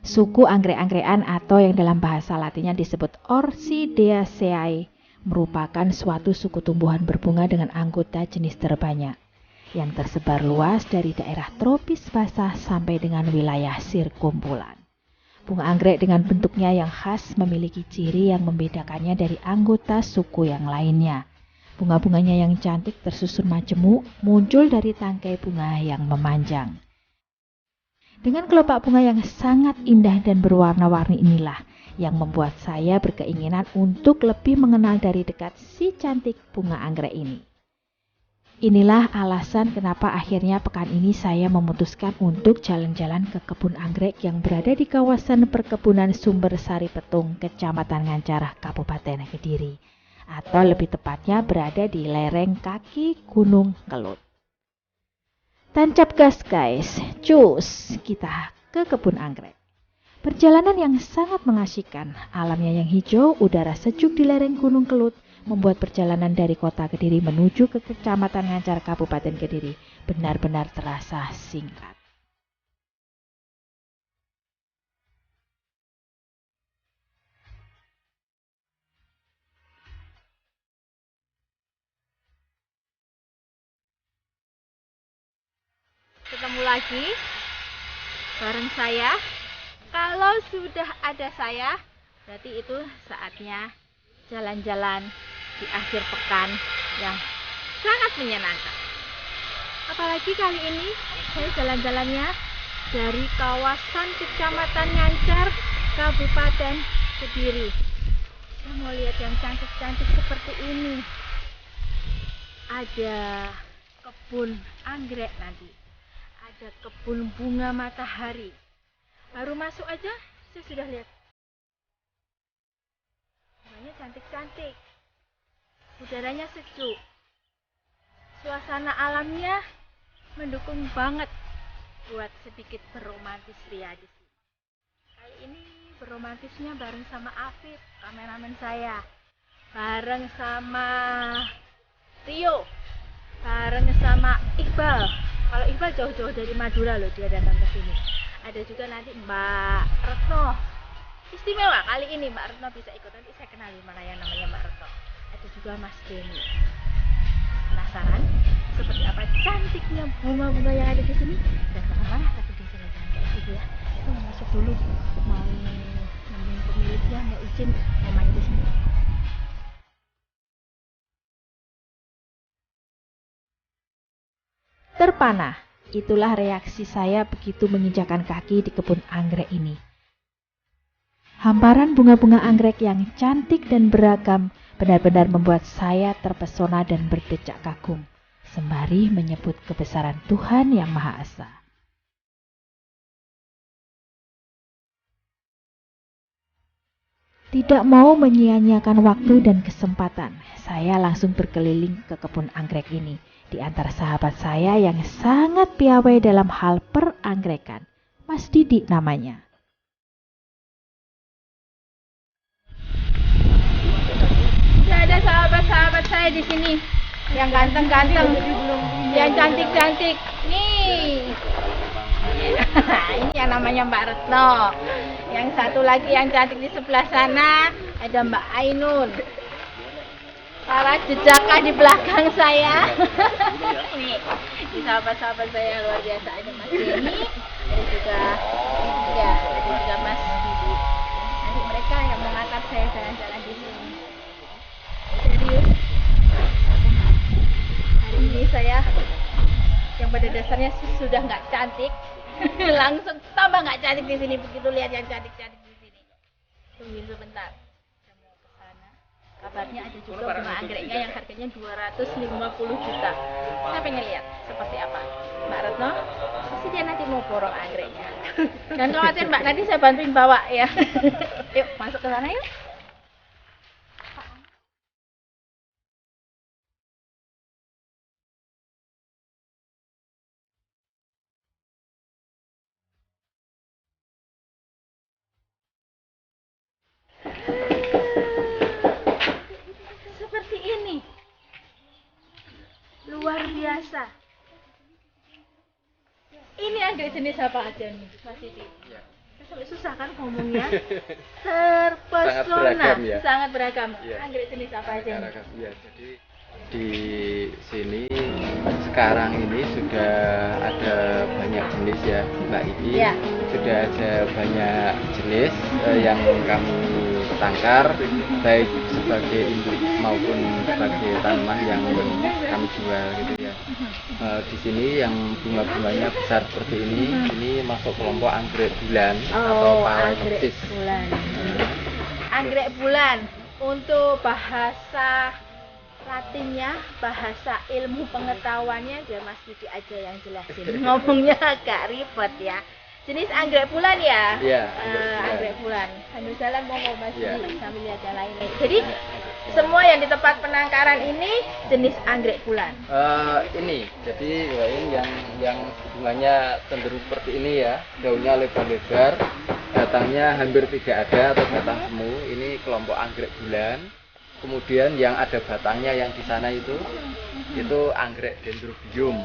Suku anggrek-angkrekan atau yang dalam bahasa Latinnya disebut Orchidaceae merupakan suatu suku tumbuhan berbunga dengan anggota jenis terbanyak yang tersebar luas dari daerah tropis basah sampai dengan wilayah sirkumpulan. Bunga anggrek dengan bentuknya yang khas memiliki ciri yang membedakannya dari anggota suku yang lainnya. Bunga-bunganya yang cantik tersusun majemuk muncul dari tangkai bunga yang memanjang. Dengan kelopak bunga yang sangat indah dan berwarna-warni inilah yang membuat saya berkeinginan untuk lebih mengenal dari dekat si cantik bunga anggrek ini. Inilah alasan kenapa akhirnya pekan ini saya memutuskan untuk jalan-jalan ke kebun anggrek yang berada di kawasan perkebunan Sumber Sari Petung, Kecamatan Ngancar, Kabupaten Kediri. Atau lebih tepatnya berada di lereng kaki Gunung Kelut. Tancap gas guys, cus kita ke kebun anggrek. Perjalanan yang sangat mengasyikan, alamnya yang hijau, udara sejuk di lereng Gunung Kelut, membuat perjalanan dari kota Kediri menuju ke Kecamatan Ngancar Kabupaten Kediri benar-benar terasa singkat. Ketemu lagi bareng saya. Kalau sudah ada saya, berarti itu saatnya jalan-jalan di akhir pekan yang sangat menyenangkan. Apalagi kali ini saya jalan-jalannya dari kawasan Kecamatan Ngancar, Kabupaten Kediri. Saya mau lihat yang cantik-cantik seperti ini. Ada kebun anggrek nanti. Ada kebun bunga matahari. Baru masuk aja saya sudah lihat. Bunganya cantik-cantik. Udaranya sejuk. Suasana alamnya mendukung banget buat sedikit berromantis ria di sini. Kali ini berromantisnya bareng sama Afif, kameramen saya. Bareng sama Tio. Bareng sama Iqbal. Kalau Iqbal jauh-jauh dari Madura loh, dia datang ke sini. Ada juga nanti Mbak Retno. Istimewa kali ini Mbak Retno bisa ikut. Nanti saya kenali mana yang namanya Mbak Retno. Ada juga Mas Denny. Penasaran seperti apa cantiknya bunga-bunga yang ada di sini? Dan kemana tapi di jalan-jalan kayak gitu ya. Itu masuk dulu, mau nemuin pemiliknya, mau izin, mau main di sini. Terpana, itulah reaksi saya begitu menginjakan kaki di kebun anggrek ini. Hamparan bunga-bunga anggrek yang cantik dan beragam benar-benar membuat saya terpesona dan berdecak kagum, sembari menyebut kebesaran Tuhan Yang Maha Esa. Tidak mau menyia-nyiakan waktu dan kesempatan, saya langsung berkeliling ke kebun anggrek ini di antara sahabat saya yang sangat piawai dalam hal perangkrekan. Mas Didi namanya. Sudah ada sahabat-sahabat saya di sini yang ganteng-ganteng, yang cantik-cantik. Nih. Ini yang namanya Mbak Retno. Yang satu lagi yang cantik di sebelah sana ada Mbak Ainun. Para jejaka di belakang saya. Nih, di sahabat-sahabat saya luar biasa, ada Mas Denny, ada juga Mas Didi. Nanti mereka yang mengantar saya jalan-jalan di sini. Serius. Hari ini saya yang pada dasarnya sudah nggak cantik, langsung tambah nggak cantik di sini begitu lihat yang cantik-cantik di sini. Tungguin sebentar. Kabarnya ada juga bunga anggreknya yang harganya 250 juta. Saya pengen lihat seperti apa. Mbak Retno, pasti dia nanti mau borong anggreknya. Dan khawatir Mbak, nanti saya bantuin bawa ya. Yuk, masuk ke sana yuk. Seperti ini. Luar biasa. Ini anggrek jenis apa aja nih, Mas Didi? Sampai susah kan ngomongnya. Terpesona. Sangat beragam. Ya. Anggrek jenis apa aja? Ya, jadi di sini sekarang ini sudah ada banyak jenis ya Mbak Iki. Ya. Sudah ada banyak jenis yang kami tangkar, baik sebagai induk maupun sebagai tanaman yang kami jual gitu ya. Di sini yang bunga-bunganya besar seperti ini masuk kelompok anggrek bulan atau anggrek bulan. Anggrek bulan untuk bahasa Latinnya, bahasa ilmu pengetahuannya biar Mas Didi aja yang jelasin. Ngomongnya agak ribet ya. Jenis anggrek bulan ya? Iya. Anggrek bulan. Sambil jalan mau Mas Didi sambil lihat yang lain. Jadi semua yang di tempat penangkaran ini jenis anggrek bulan. Ini, jadi ini yang bunganya cenderung seperti ini ya, daunnya lebar-lebar, batangnya hampir tidak ada atau batang semu. Ini kelompok anggrek bulan. Kemudian yang ada batangnya yang di sana itu anggrek dendrobium.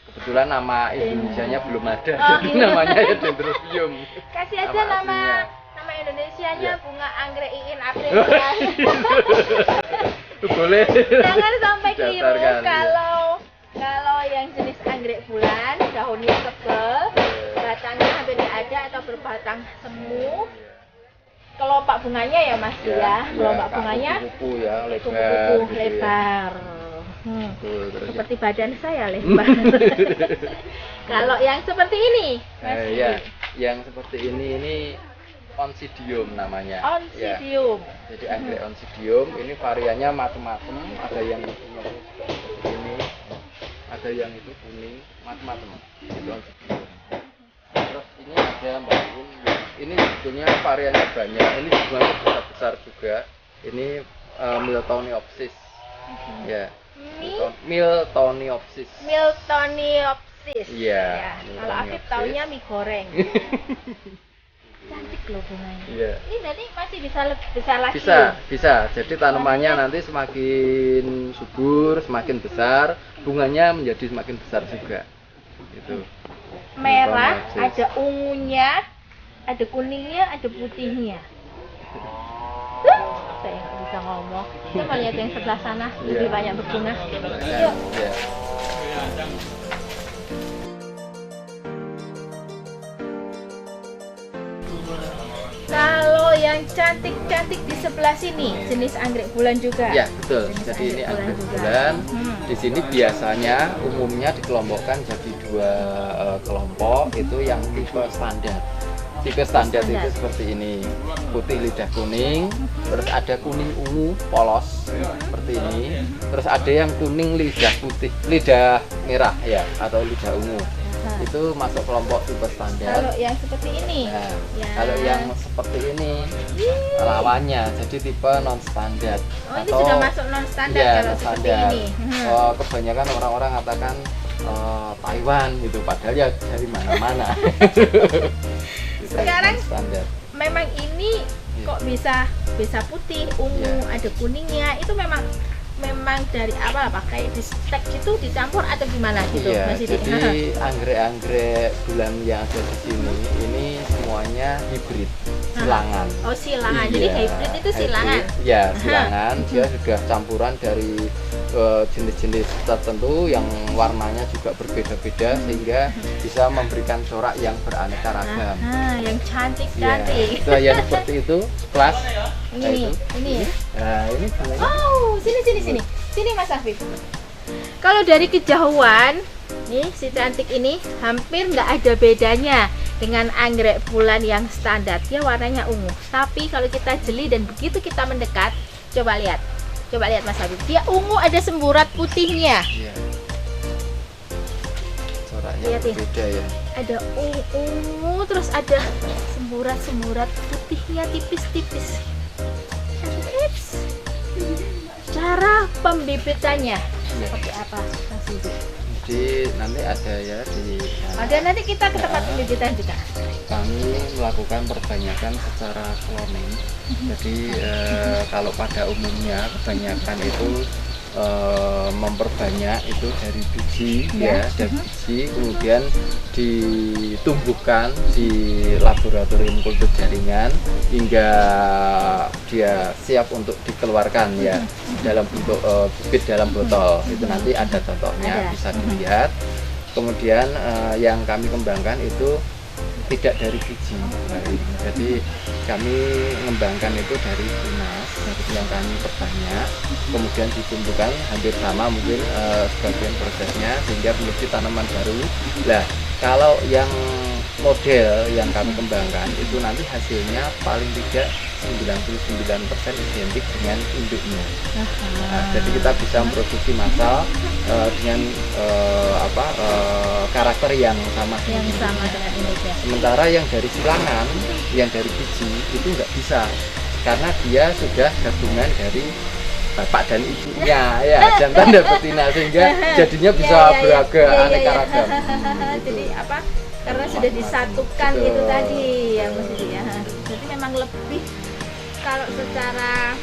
Kebetulan nama Indonesianya belum ada, jadi namanya ya dendrobium. Kasih aja nama Indonesianya bunga anggrek Iin Aprilia. Boleh. Jangan sampai keliru kalau yang jenis anggrek bulan daunnya tebal, batangnya hampir tidak ada atau berbatang semu. Kelopak bunganya ya Mas ya, kelopak bunganya kupu-kupu ya, kupu-kupu lebar. Seperti badan saya lebar. Kalau yang seperti ini, Mas yang seperti ini Oncidium namanya. Oncidium. Ya. Jadi anggrek Oncidium ini variannya macam-macam, ada yang seperti ini, ada yang itu kuning, macam-macam. Itu Oncidium. Terus ini ada Mbak Iin. Ini sebetulnya variannya banyak. Ini juga besar juga. Ini Miltoniopsis. Ya. Miltoniopsis. Miltoniopsis. Iya. Ya. Kalau Afif taunya mie goreng. Cantik loh bunganya. Iya. Ini nanti masih bisa lagi. Bisa. Jadi tanamannya nanti semakin subur, semakin besar, bunganya menjadi semakin besar juga. Itu. Merah, ada ungunya, ada kuningnya, ada putihnya. Saya nggak bisa ngomong. Coba lihat yang sebelah sana, lebih banyak berbunga. Yuk. Kalau yang cantik-cantik di sebelah sini, jenis anggrek bulan juga. Ya, betul. Jadi ini anggrek bulan. Di sini biasanya umumnya dikelompokkan jadi dua kelompok, itu yang tipe standar. Tipe standar itu seperti ini, putih lidah kuning, terus ada kuning ungu polos seperti ini, terus ada yang kuning lidah merah ya, atau lidah ungu. Itu masuk kelompok tipe standar. Kalau yang seperti ini, kalau yang seperti ini lawannya, jadi tipe non standar. Ini sudah masuk non standar kalau seperti ini. Kebanyakan orang-orang katakan Taiwan gitu, padahal ya dari mana-mana. Sekarang memang ini kok bisa putih, ungu, ada kuningnya. Itu memang dari awal pakai di stek itu dicampur atau gimana gitu? Iya, jadi anggrek-anggrek bulan yang ada di sini ini semuanya hibrid, silangan. Oh, silangan. Jadi hibrid itu silangan. Ya, silangan. Dia sudah campuran dari jenis-jenis tertentu yang warnanya juga berbeda-beda sehingga bisa memberikan corak yang beraneka ragam. Yang cantik-cantik. Ya, yang seperti itu, kelas. Ini. Nah, ini bunganya. Oh, sini Mas Afif. Kalau dari kejauhan, nih si cantik ini hampir nggak ada bedanya dengan anggrek bulan yang standar. Dia warnanya ungu. Tapi kalau kita jeli dan begitu kita mendekat, coba lihat Mas Afif. Dia ungu, ada semburat putihnya. Iya. Coraknya lihat berbeda ya. Ada ungu, terus ada semburat putihnya tipis-tipis. Cara pembibitannya seperti apa Mas Ibu? Jadi nanti ada ya di sana. Ada, nanti kita ke tempat pembibitan juga. Kami melakukan perbanyakan secara cloning. Jadi kalau pada umumnya kebanyakan itu memperbanyak itu dari biji ya, dari biji kemudian ditumbuhkan di laboratorium kultur jaringan hingga dia siap untuk dikeluarkan ya dalam bentuk bibit dalam botol. Itu nanti ada contohnya bisa dilihat. Kemudian yang kami kembangkan itu tidak dari biji, jadi kami mengembangkan itu dari tunas yang kami perbanyak, kemudian ditumbuhkan hampir sama mungkin sebagian prosesnya sehingga menjadi tanaman baru. Nah, kalau yang model yang kami kembangkan itu nanti hasilnya paling tidak 99% identik dengan induknya. Nah, jadi kita bisa memproduksi massal dengan karakter yang sama dengan induknya. Sementara yang dari silangan, yang dari biji itu nggak bisa karena dia sudah gabungan dari bapak dan ibunya ya, jantan dan betina sehingga jadinya bisa beragam aneka ragam. Jadi apa? Karena sudah disatukan itu tadi yang maksudnya. Jadi memang lebih kalau secara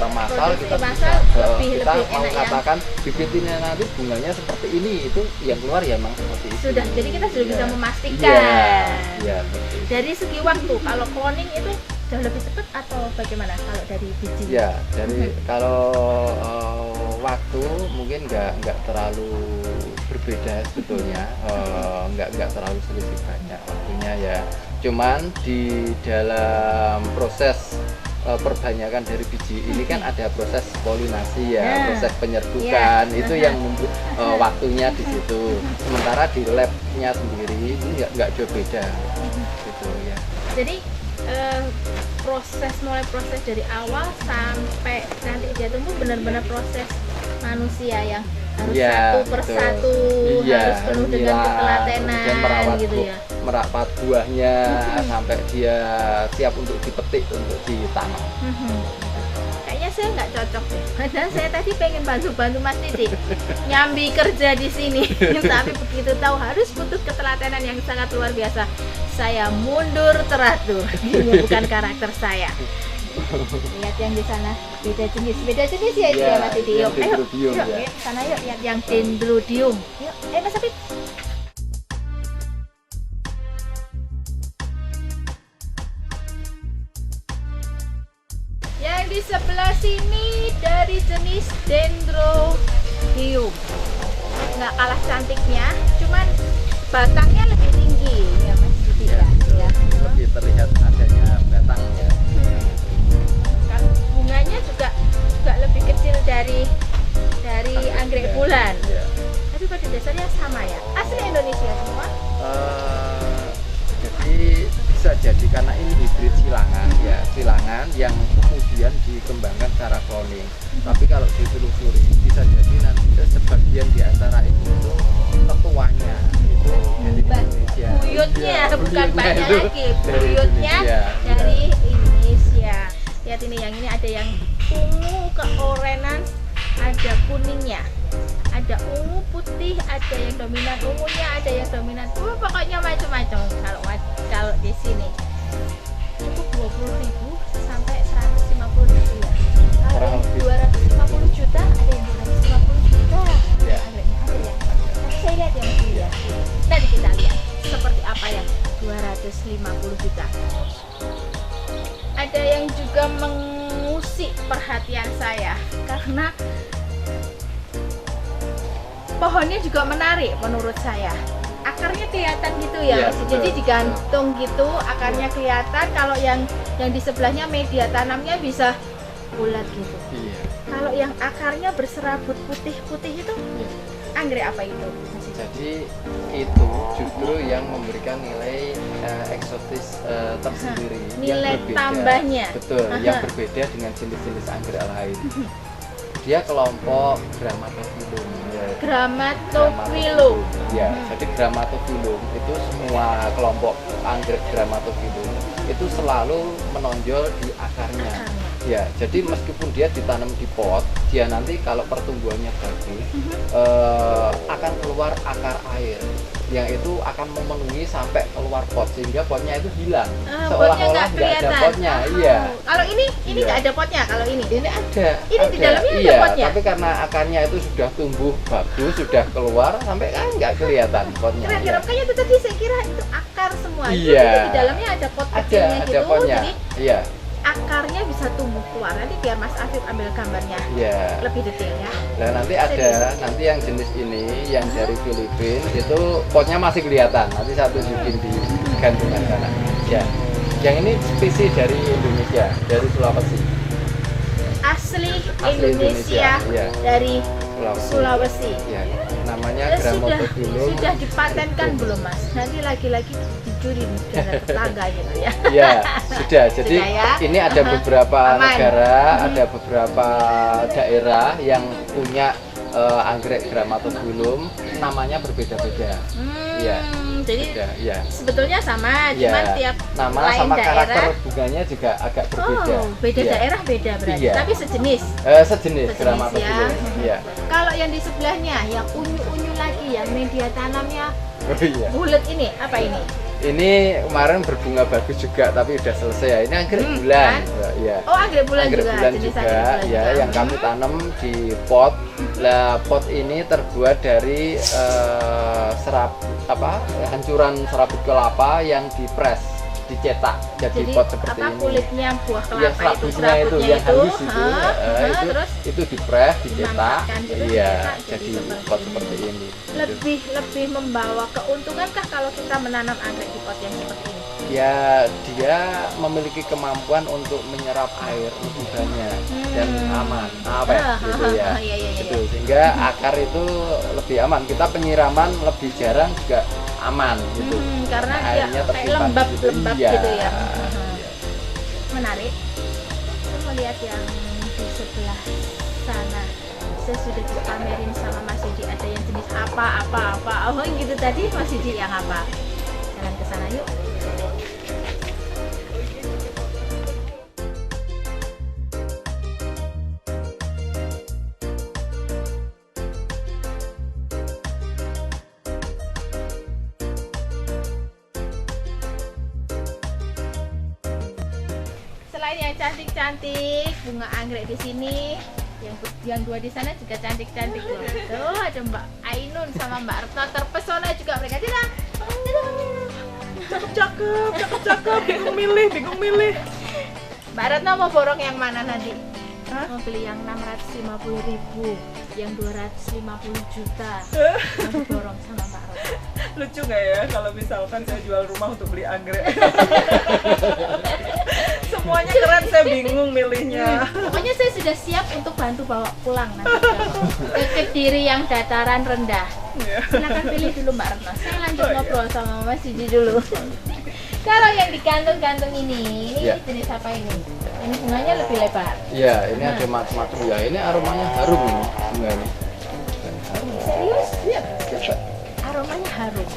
massal kita lebih mau enak katakan bibit ini nanti bunganya seperti ini, itu yang keluar ya memang seperti itu. Sudah, jadi kita sudah bisa memastikan. Iya, dari segi waktu kalau cloning itu jauh lebih cepat atau bagaimana kalau dari biji? Ya, dari kalau waktu mungkin nggak terlalu berbeda sebetulnya, nggak terlalu selisih banyak waktunya ya. Cuman di dalam proses perbanyakan dari biji ini kan ada proses polinasi ya, proses penyerbukan itu yang waktunya di situ. Sementara di labnya sendiri itu nggak jauh beda, gitu ya. Jadi mulai proses dari awal sampai nanti dia tumbuh benar-benar proses manusia yang harus satu persatu harus penuh dengan ketelatenan gitu ya. Merawat buahnya sampai dia siap untuk dipetik untuk ditanam. Kayaknya saya nggak cocok deh. Padahal saya tadi pengen bantu Mas Didi nyambi kerja di sini, tapi begitu tahu harus butuh ketelatenan yang sangat luar biasa, saya mundur teratur. Ini bukan karakter saya. Lihat yang di sana beda jenis ya itu ya Mas Didi. Yuk, yuk sana yuk lihat yang dendrodium. Yuk, Mas Apit. Yang di sebelah sini dari jenis dendrodium. Nggak kalah cantiknya, cuman batangnya lebih tinggi ya Mas Didi ya. Lebih terlihat adanya batangnya. Bunganya juga lebih kecil dari anggrek bulan. Tapi pada dasarnya sama ya. Asli Indonesia semua. Jadi bisa jadi karena ini hibrid silangan yang kemudian dikembangkan secara cloning. Tapi kalau ditelusuri bisa jadi nanti sebagian di antara itu ketuanya itu dari Indonesia. Buyutnya bukan banyak lagi. Buyutnya dari Indonesia. Lihat ini, yang ini ada yang ungu keorenan, ada kuningnya, ada ungu putih, ada yang dominan ungunya, ada yang dominan pokoknya macam-macam. Kalau di sini cukup 20.000 sampai 150.000 ya. Kalau 250 juta ada yang 250 juta. Ya. Ada ya. Tapi saya lihat yang ini ya. Tadi kita lihat seperti apa yang 250 juta. Ada yang juga mengusik perhatian saya karena pohonnya juga menarik menurut saya. Akarnya kelihatan gitu ya, Mas. Jadi digantung gitu, akarnya kelihatan. Kalau yang di sebelahnya media tanamnya bisa bulat gitu. Kalau yang akarnya berserabut putih-putih itu anggrek apa itu? Jadi itu justru yang memberikan nilai eksotis tersendiri, nilai yang berbeda, tambahnya. Betul, yang berbeda dengan jenis-jenis anggrek lain. Dia kelompok Grammatophyllum. Grammatophyllum. Ya, jadi Grammatophyllum itu semua kelompok anggrek Grammatophyllum itu selalu menonjol di akarnya. Ya, jadi meskipun dia ditanam di pot, dia nanti kalau pertumbuhannya bagus akan keluar akar air yang itu akan memenuhi sampai keluar pot sehingga potnya itu hilang. Potnya Seolah-olah nggak ada potnya. Iya. Kalau ini nggak ada potnya. Kalau ini ada. Ini di dalamnya ada iya, potnya. tapi karena akarnya itu sudah tumbuh bagus, sudah keluar sampai kan nggak kelihatan potnya. Kira-kira kayaknya itu tadi saya kira itu akar semua. Iya. Itu di dalamnya ada pot kecilnya Ada gitu. potnya. Jadi Iya. akarnya bisa tumbuh keluar. Nanti biar Mas Afif ambil gambarnya Iya. lebih detail ya. Nah, nanti ada nanti yang jenis ini yang dari Filipina itu potnya masih kelihatan. Nanti saya tunjukin di gantungan sana. Ya. Yang ini spesies dari Indonesia, dari Sulawesi. Asli Indonesia, Indonesia iya. dari Sulawesi. Ya. Namanya Gramotophyllum. Sudah dipatenkan belum Mas? Nanti lagi-lagi dicuri dari tetangga gitu ya. Ya, sudah. Jadi Sudah ya? ini ada beberapa Aman. negara, ada beberapa daerah yang punya anggrek Gramotophyllum, namanya berbeda-beda. Iya. Jadi Beda, ya. sebetulnya sama, Iya. cuman tiap Nama lain sama daerah. karakter bunganya juga agak berbeda. Oh, beda Iya. daerah beda berarti, Iya. tapi sejenis. Sejenis Gramotophyllum. ya. Iya. Kalau yang di sebelahnya, yang unyu-unyu lagi, yang media tanamnya Oh iya. bulat ini, apa ini? Ini kemarin berbunga bagus juga, tapi udah selesai ya. Ini anggrek Hmm, bulan, kan? ya. Oh, anggrek bulan Anggrek juga, bulan jenis juga, anggrek bulan ya, juga. yang kami tanam di pot. Lah, pot ini terbuat dari hancuran serabut kelapa yang dipres, dicetak jadi pot seperti apa ini. kulitnya buah kelapa Yang itu, serabutnya itu, yang halus itu, terus itu dipres, dicetak, dimampatkan gitu, iya, dicetak jadi seperti pot ini. seperti ini. lebih membawa keuntungan kah kalau kita menanam anggrek di pot yang seperti ini? Ya, dia memiliki kemampuan untuk menyerap air lebih banyak dan aman, gitu ya. Iya. Gitu. Sehingga akar itu lebih aman. Kita penyiraman lebih jarang juga aman gitu. Karena dia Airnya kayak tersimpan lembab gitu. Iya. gitu ya. Iya. Menarik. Saya melihat yang di sebelah sana. Saya sudah dipamerin sama Mas Yudi, ada yang jenis apa. Oh gitu tadi Mas Yudi yang apa? Jalan ke sana yuk. Selain yang cantik-cantik, bunga anggrek di sini, yang dua di sana juga cantik-cantik loh. Tuh ada Mbak Ainun sama Mbak Retno, terpesona juga mereka. Tidak. Cakep, bingung milih. Mbak Retno mau borong yang mana nanti? Mau beli yang 650.000, yang 250 juta. Mau borong sama Mbak Retno. Lucu nggak ya kalau misalkan saya jual rumah untuk beli anggrek? Semuanya keren, saya bingung milihnya. Pokoknya saya sudah siap untuk bantu bawa pulang nanti ke Kediri yang dataran rendah. Silakan pilih dulu Mbak Retno. Saya lanjut ngobrol sama Mas Yudi dulu. Kalau yang digantung-gantung ini jenis apa ini? Ini bunganya lebih lebar. Iya, ini ada macam-macam ya. Ini aromanya harum ini bunga ini. Serius? Iya. Aromanya harum.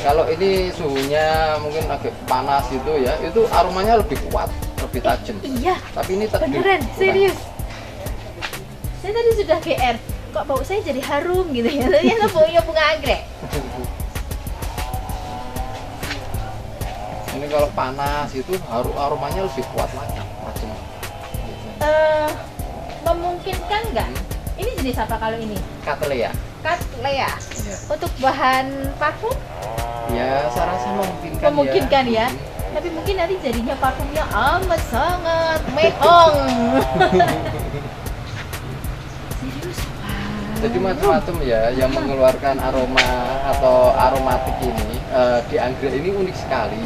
Kalau ini suhunya mungkin agak panas itu ya, itu aromanya lebih kuat, lebih tajam. Iya. Tapi ini teduh. Beneran, serius. Saya tadi sudah GR. Kok bau saya jadi harum gitu ya? Ternyata baunya bunga anggrek. Ini kalau panas itu aromanya lebih kuat lagi, tajam. Memungkinkan nggak? Ini jenis apa kalau ini? Cattleya. Cattleya. Iya. Untuk bahan parfum? Ya, saya rasa memungkinkan, Memungkinkan ya. Tapi mungkin nanti jadinya parfumnya amat sangat mehong. Serius? Jadi macam-macam ya yang mengeluarkan aroma atau aromatik ini di anggrek ini unik sekali.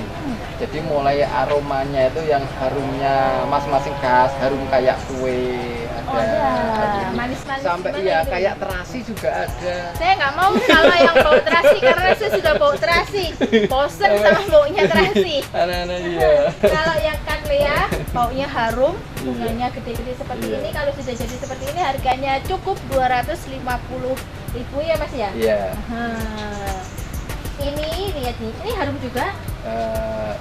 Jadi mulai aromanya itu yang harumnya masing-masing khas, harum kayak kue ada, manis-manis sampai gimana ya itu? kayak terasi juga ada. Saya nggak mau kalau yang bau terasi karena saya sudah bau terasi. Bosen sama baunya terasi. Anak-anak iya. Kalau yang Cattleya baunya harum, bunganya gede-gede seperti Iya. ini. Kalau sudah jadi seperti ini harganya cukup 250.000 ya Mas ya. Iya. Ini lihat nih, ini harum juga.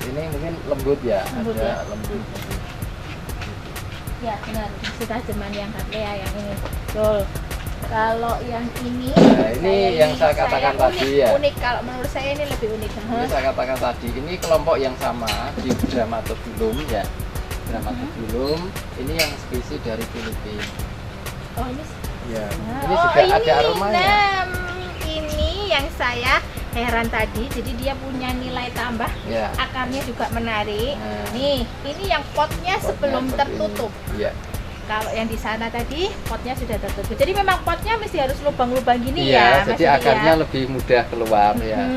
Ini mungkin lembut ya, Lembut ada ya? lembut. Ya benar, kita zaman yang Cattleya yang ini. Betul. Kalau yang ini, Nah, ini yang saya katakan tadi ya. Unik, kalau menurut saya ini lebih unik. Ini saya katakan tadi, ini kelompok yang sama di Dramatodulum ya. Dramatodulum, ini yang spesies dari Filipina. Oh ini. Ya, Nah, ini juga ada aromanya. Nah, ini yang saya heran tadi. Jadi dia punya nilai tambah. Ya. Akarnya juga menarik. Nah. Nih, ini yang potnya sebelum seperti tertutup. ini. Ya. Kalau yang di sana tadi potnya sudah tertutup. Jadi memang potnya mesti harus lubang-lubang gini Iya, ya. jadi akarnya lebih mudah keluar ya.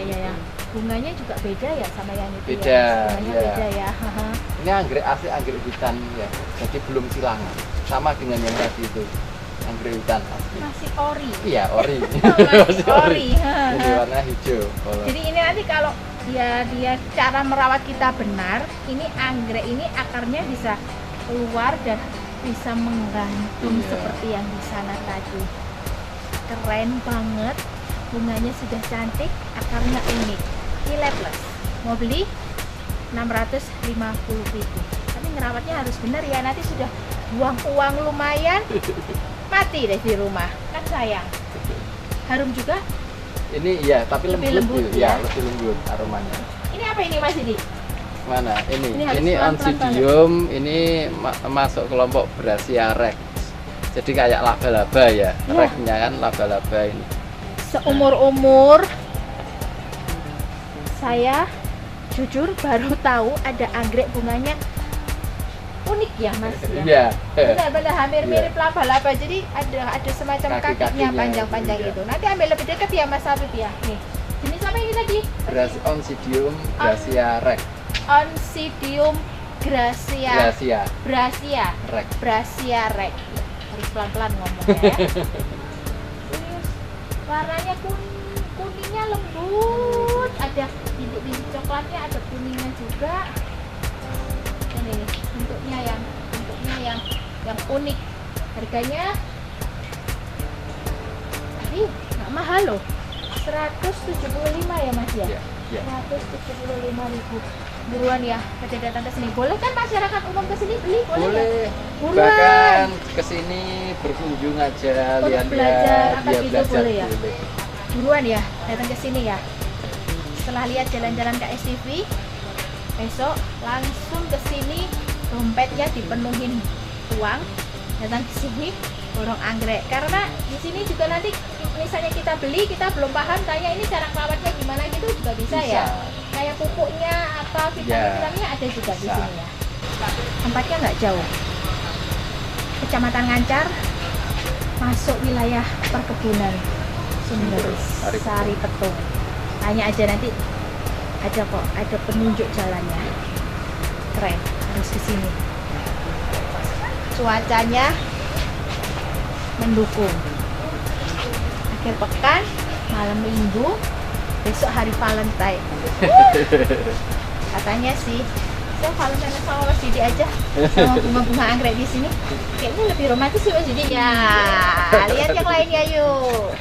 Ya. Bunganya juga beda ya sama yang itu. Beda, ya. Bunganya ya. beda ya. Ini anggrek asli, anggrek hutan ya. Jadi belum silangan. Sama dengan yang tadi itu. Anggrek hutan asli. Masih ori. Iya, ori. Masih ori. Jadi warna hijau. Jadi ini nanti kalau dia cara merawat kita benar, ini anggrek ini akarnya bisa keluar dan bisa menggantung Iya. seperti yang di sana tadi. Keren banget, bunganya sudah cantik, akarnya unik. Nilai plus. Mau beli 650.000. Tapi ngerawatnya harus benar ya, nanti sudah buang uang lumayan, mati deh di rumah. Kan sayang. Harum juga. Ini iya, tapi Lebih lembut, lembut ya, ya. lebih lembut aromanya. Ini apa ini Mas Didi? Mana? Ini Ini harus pelan-pelan Oncidium, ini masuk kelompok Brassia rex. Jadi kayak laba-laba ya, Iya. rexnya kan laba-laba ini. Seumur-umur saya jujur baru tahu ada anggrek bunganya unik ya Mas ya. Iya. Benar-benar hampir Iya. mirip laba-laba. Jadi ada semacam Kaki-kakinya, kakinya panjang-panjang iya. gitu. Nanti ambil lebih dekat ya Mas Habib ya. Nih. Jenis apa ini tadi? Oncidium Brassia rex. Oncidium Gracia Brassia rex. Brassia rex. Harus pelan-pelan ngomongnya ya. Ini warnanya kuningnya lembut, ada bintik-bintik coklatnya, ada kuningnya juga. Ini nih, bentuknya yang unik. Harganya nggak mahal loh. 175 ya Mas ya? Iya, iya. 175.000. Buruan ya, pada datang ke sini. Boleh kan masyarakat umum ke sini beli? Boleh. Boleh. Buruan. Bahkan ke sini berkunjung aja, Untuk lihat-lihat, belajar apa dia gitu belajar boleh ya? boleh. Buruan ya, datang ke sini ya. Setelah lihat jalan-jalan ke STV, besok langsung ke sini, dompetnya dipenuhin uang, datang ke sini borong anggrek. Karena di sini juga nanti misalnya kita beli, kita belum paham, tanya ini cara merawatnya gimana gitu juga bisa ya. Kayak pupuknya apa vitamin-vitaminnya ada juga di Bisa. sini ya. Tempatnya nggak jauh. Kecamatan Ngancar, masuk wilayah perkebunan Sumber Sari Petung. Tanya aja nanti ada kok, ada penunjuk jalannya. Keren, harus ke sini. Cuacanya mendukung. Akhir pekan, malam minggu, besok hari Valentine. Katanya sih, saya Valentine sama Mas Didi aja, sama bunga-bunga anggrek di sini. Kayaknya lebih romantis sih Mas Didi ya. Lihat yang lainnya yuk.